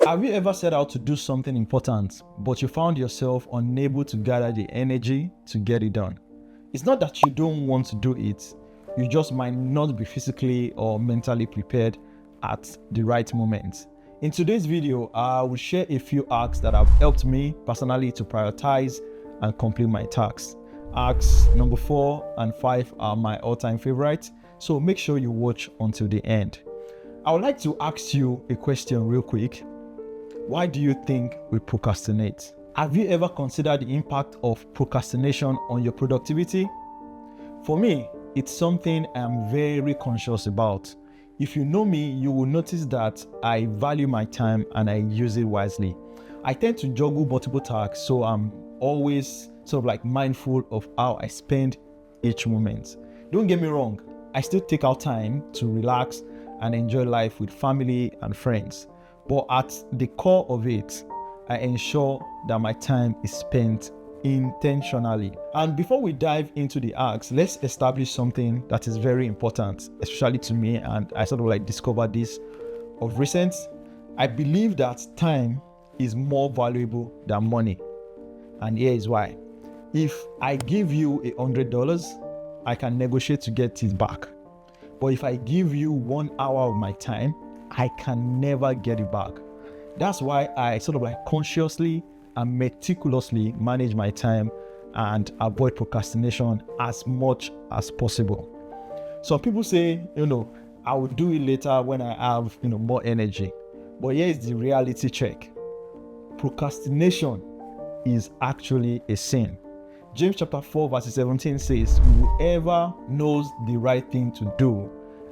Have you ever set out to do something important, but you found yourself unable to gather the energy to get it done? It's not that you don't want to do it, you just might not be physically or mentally prepared at the right moment. In today's video, I will share a few hacks that have helped me personally to prioritize and complete my tasks. Hacks number 4 and 5 are my all-time favorites, so make sure you watch until the end. I would like to ask you a question real quick. Why do you think we procrastinate? Have you ever considered the impact of procrastination on your productivity? For me, it's something I'm very conscious about. If you know me, you will notice that I value my time and I use it wisely. I tend to juggle multiple tasks, so I'm always sort of like mindful of how I spend each moment. Don't get me wrong, I still take out time to relax and enjoy life with family and friends. But at the core of it, I ensure that my time is spent intentionally. And before we dive into the hacks, let's establish something that is very important, especially to me, and I sort of like discovered this of recent. I believe that time is more valuable than money. And here is why. If I give you $100, I can negotiate to get it back. But if I give you 1 hour of my time, I can never get it back. That's why I sort of like consciously and meticulously manage my time and avoid procrastination as much as possible. Some people say, I will do it later when I have, more energy. But here is the reality check. Procrastination is actually a sin. James chapter 4 verse 17 says, whoever knows the right thing to do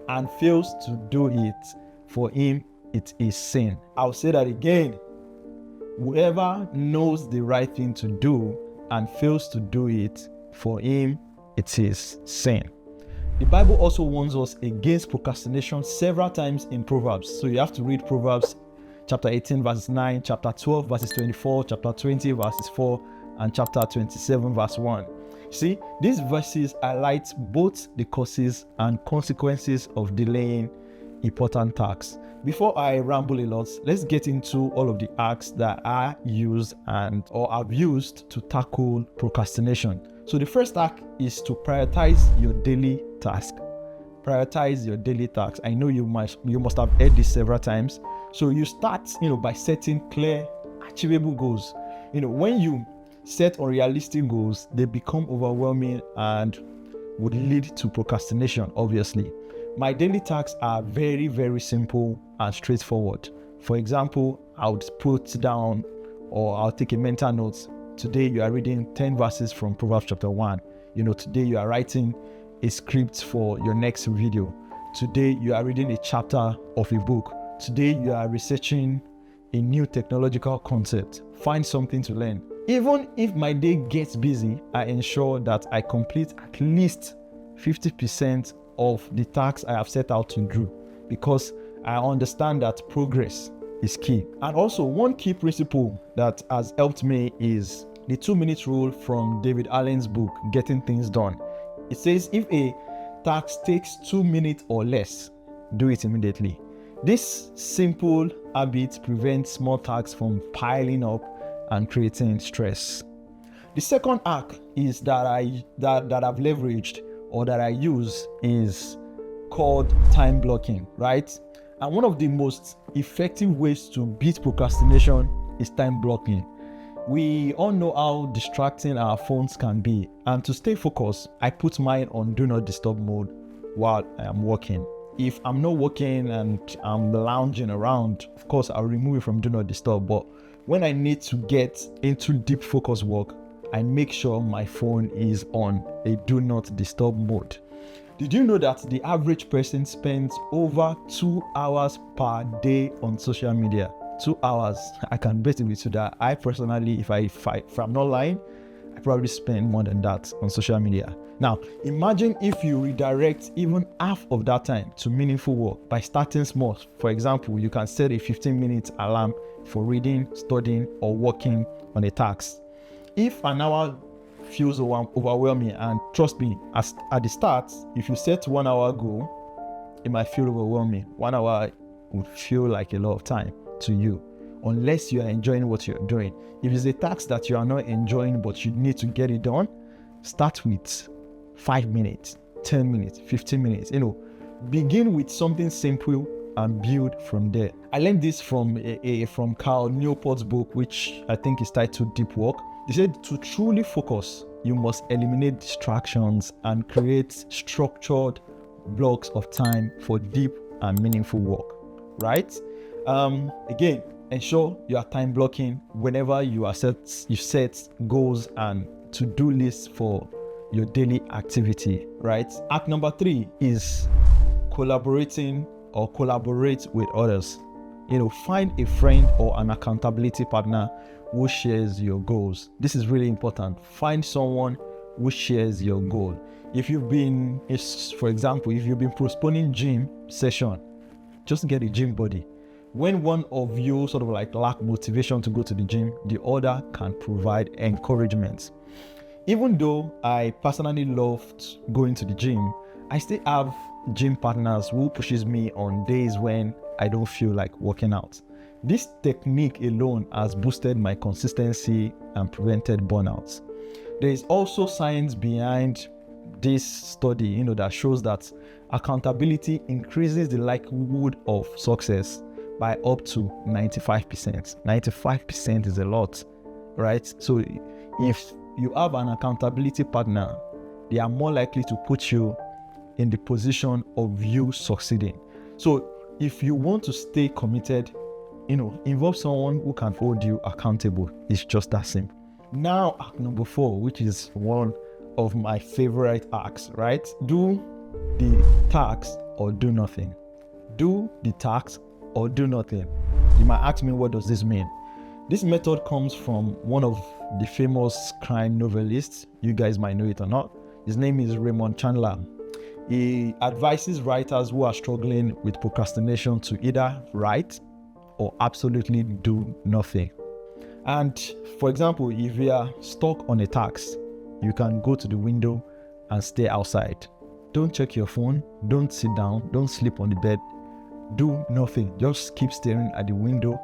and fails to do it, for him it is sin. I'll say that again. Whoever knows the right thing to do and fails to do it, for him it is sin. The Bible also warns us against procrastination several times in Proverbs. So you have to read Proverbs chapter 18 verses 9, chapter 12 verses 24, chapter 20 verses 4, and chapter 27 verse 1. See, these verses highlight both the causes and consequences of delaying important tasks. Before I ramble a lot, let's get into all of the hacks that I use or have used to tackle procrastination. So the first hack is to prioritize your daily task. Prioritize your daily tasks. I know you must have heard this several times. So you start, by setting clear, achievable goals. When you set unrealistic goals, they become overwhelming and would lead to procrastination, obviously. My daily tasks are very, very simple and straightforward. For example, I would put down or I'll take a mental note. Today you are reading 10 verses from Proverbs chapter 1. Today you are writing a script for your next video. Today you are reading a chapter of a book. Today you are researching a new technological concept. Find something to learn. Even if my day gets busy, I ensure that I complete at least 50% of the tasks I have set out to do, because I understand that progress is key. And also, one key principle that has helped me is the 2-minute rule from David Allen's book, Getting Things Done. It says if a task takes 2 minutes or less, do it immediately. This simple habit prevents small tasks from piling up and creating stress. The second hack is that I've leveraged or that I use is called time blocking, right? And one of the most effective ways to beat procrastination is time blocking. We all know how distracting our phones can be, and to stay focused, I put mine on do not disturb mode while I am working. If I'm not working and I'm lounging around, of course I'll remove it from do not disturb, but when I need to get into deep focus work, I make sure my phone is on a do not disturb mode. Did you know that the average person spends over 2 hours per day on social media? 2 hours. I can bet it with you that I personally, if I'm not lying, I probably spend more than that on social media. Now, imagine if you redirect even half of that time to meaningful work by starting small. For example, you can set a 15-minute alarm for reading, studying, or working on a task. If an hour feels overwhelming, and trust me, at the start, if you set 1 hour goal, it might feel overwhelming. 1 hour would feel like a lot of time to you. unless you are enjoying what you're doing. If it's a task that you are not enjoying but you need to get it done, start with 5 minutes, 10 minutes, 15 minutes. Begin with something simple and build from there. I learned this from Carl Newport's book, which I think is titled Deep Work. They said to truly focus, you must eliminate distractions and create structured blocks of time for deep and meaningful work, right? Again, ensure you are time blocking whenever you set goals and to-do lists for your daily activity, right? Act number 3 is collaborate with others. Find a friend or an accountability partner who shares your goals. This is really important. Find someone who shares your goal. For example, if you've been postponing gym session, just get a gym buddy. When one of you lack motivation to go to the gym, the other can provide encouragement. Even though I personally loved going to the gym, I still have gym partners who pushes me on days when I don't feel like working out. This technique alone has boosted my consistency and prevented burnouts. There is also science behind this study, that shows that accountability increases the likelihood of success by up to 95%. 95% is a lot, right? So if you have an accountability partner, they are more likely to put you in the position of you succeeding. So if you want to stay committed, involve someone who can hold you accountable. It's just that simple. Now, act number 4, which is one of my favorite acts, right? Do the task or do nothing. Do the task or do nothing. You might ask me, what does this mean? This method comes from one of the famous crime novelists. You guys might know it or not. His name is Raymond Chandler. He advises writers who are struggling with procrastination to either write or absolutely do nothing. And for example, if you are stuck on a task, you can go to the window and stay outside. Don't check your phone, don't sit down, don't sleep on the bed, do nothing. Just keep staring at the window.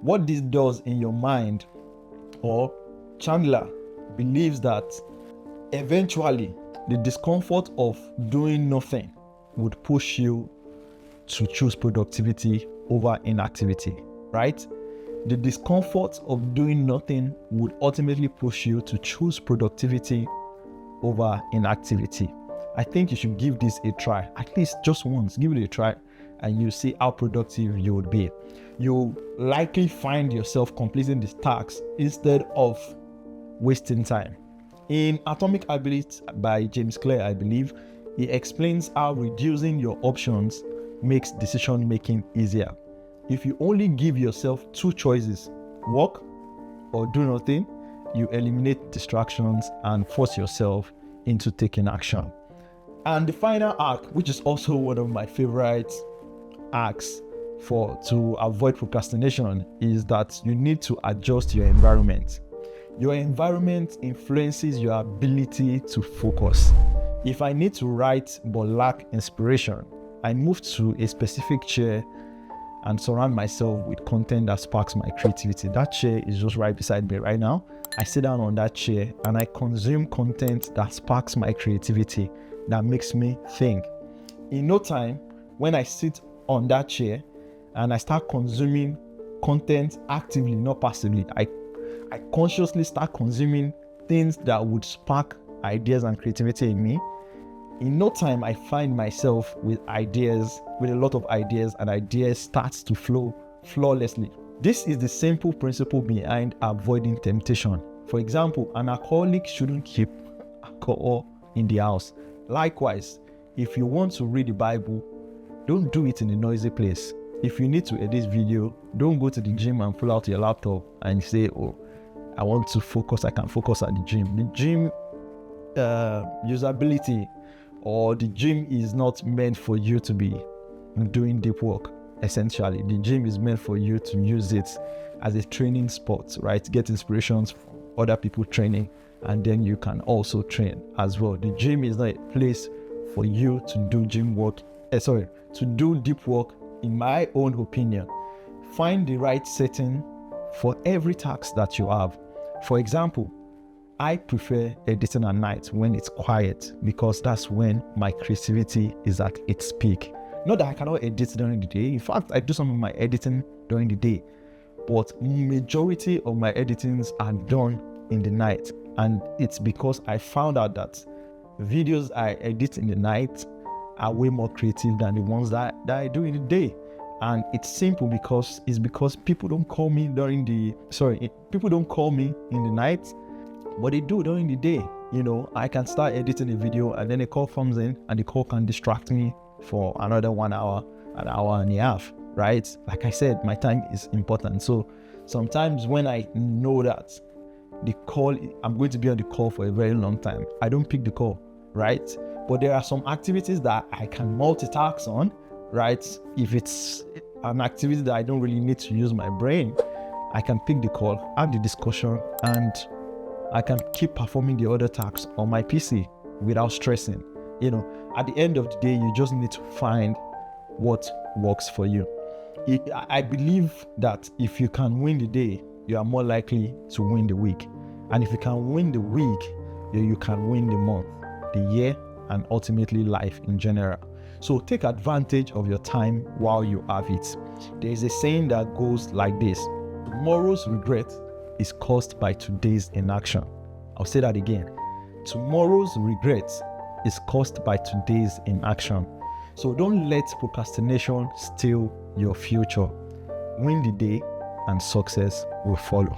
What this does in your mind, or Chandler believes that eventually the discomfort of doing nothing would push you to choose productivity over inactivity, right? The discomfort of doing nothing would ultimately push you to choose productivity over inactivity. I think you should give this a try, at least just once. Give it a try and you see how productive you would be. You'll likely find yourself completing this task instead of wasting time. In Atomic Habits by James Clear, I believe, he explains how reducing your options makes decision making easier. If you only give yourself 2 choices, work or do nothing, you eliminate distractions and force yourself into taking action. And the final act, which is also one of my favorite acts to avoid procrastination, is that you need to adjust your environment. Your environment influences your ability to focus. If I need to write but lack inspiration, I move to a specific chair and surround myself with content that sparks my creativity. That chair is just right beside me right now. I sit down on that chair and I consume content that sparks my creativity, that makes me think. In no time, when I sit on that chair and I start consuming content actively, not passively, I consciously start consuming things that would spark ideas and creativity in me. In no time, I find myself with a lot of ideas, and ideas starts to flow flawlessly. This is the simple principle behind avoiding temptation. For example, an alcoholic shouldn't keep alcohol in the house. Likewise, if you want to read the Bible, don't do it in a noisy place. If you need to edit video, don't go to the gym and pull out your laptop and say, oh, I want to focus, I can focus at the gym. The gym usability, or the gym is not meant for you to be doing deep work. Essentially, the gym is meant for you to use it as a training spot, right? Get inspirations from other people training, and then you can also train as well. The gym is not a place for you to do to do deep work, in my own opinion. Find the right setting for every task that you have. For example, I prefer editing at night when it's quiet because that's when my creativity is at its peak. Not that I cannot edit during the day. In fact, I do some of my editing during the day, but majority of my editings are done in the night. And it's because I found out that videos I edit in the night are way more creative than the ones that I do in the day. And it's simple because people don't call me people don't call me in the night, but they do during the day. I can start editing a video and then a call comes in and the call can distract me for another 1 hour, an hour and a half, right? Like I said, my time is important. So sometimes when I know that I'm going to be on the call for a very long time, I don't pick the call, right? But there are some activities that I can multitask on, right? If it's an activity that I don't really need to use my brain, I can pick the call, have the discussion, and I can keep performing the other tasks on my PC without stressing. At the end of the day, you just need to find what works for you. I believe that if you can win the day, you are more likely to win the week. And if you can win the week, you can win the month, the year, and ultimately life in general. So take advantage of your time while you have it. There is a saying that goes like this: tomorrow's regret is caused by today's inaction. I'll say that again. Tomorrow's regret is caused by today's inaction. So don't let procrastination steal your future. Win the day and success will follow.